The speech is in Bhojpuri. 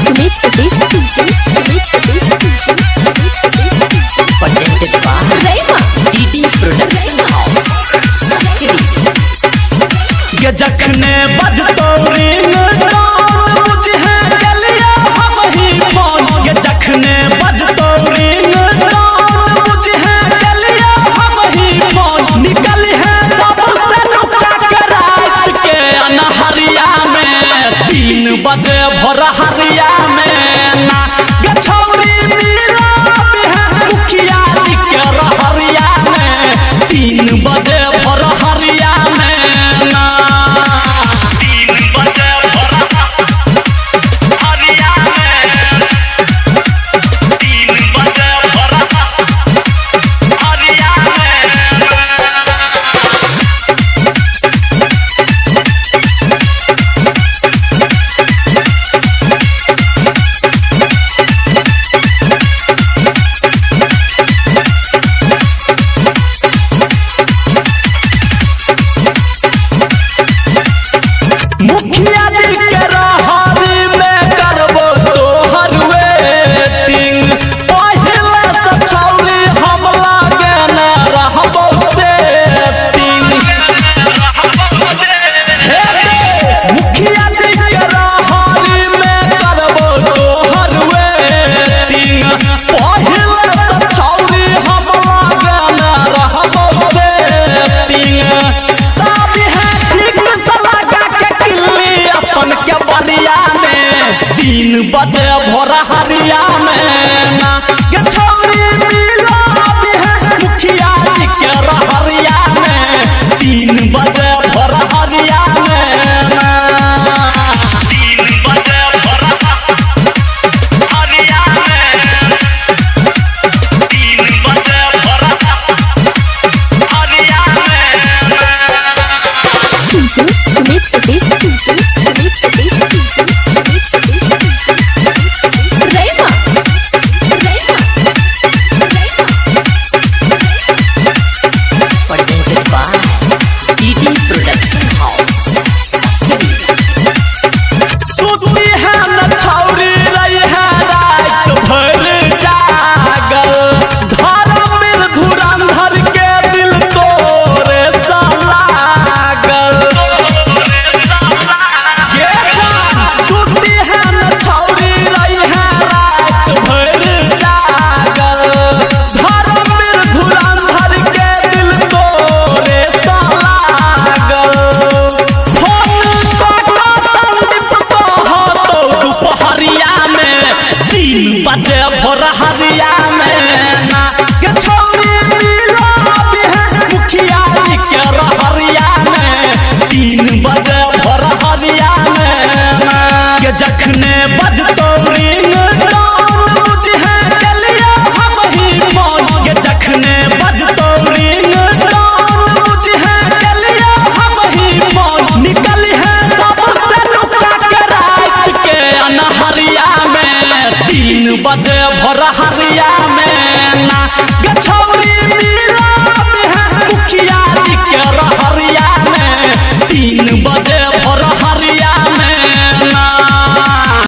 Sumit Satish presented by Rayma DD Production House ये जखने बजतो रिंग टोन बुझे गलिया हम ही फोन ये जखने बजतो रिंग टोन बुझे गलिया हम ही फोन निकल है सबसे लुका के रात के अनहरिया में 3 बजे भोर हरिया में ना ये छौरी मिला है मुखिया जी के रहरिया में 3 बजे भोर हरिया में ना मुखिया जी के रहरी में करबो तोहर वेटिंग पहिले से छौरी हम लागे न रहबो सेटिंग मुखिया जी के रहरी में करबो तोहर वेटिंग पहिले से छौरी हम लागे न रहबो सेटिंग तभी है ठीक अपन के बरिया में 3 बजे भोर हरिया में ना ये छौरी मिला है मुखिया जी के रहरिया में 3 बजे भोर हरिया में ना 3 बजे भोर हरिया में 3 बजे भोर हरिया में Sumit Satish Rayma presented by DD Production House सुती है न छौरी रही है रात भर जागल धर्मवीर धुरंधर के दिल तोरे सा लागल ये जान सुती है न छौरी रही है रात भर जागल धर्मवीर धुरंधर के दिल तोरे सा लागल दुपहरिया में 3 बजे भोर हरिया में ना ये छौरी मिला है मुखिया जी के रहरिया में 3 बजे भोर हरिया में ना ये जखने बजतो रिंग टोन बुझे गलिया हम ही फोन ये जखने बजतो रिंग टोन बुझे गलिया हम ही फोन निकल है सबसे लुका के रात के अनहरिया में 3 बजे भोर हरिया में ना ये छौरी मिला है मुखिया जी के रहरिया में 3 बजे भोर हरिया में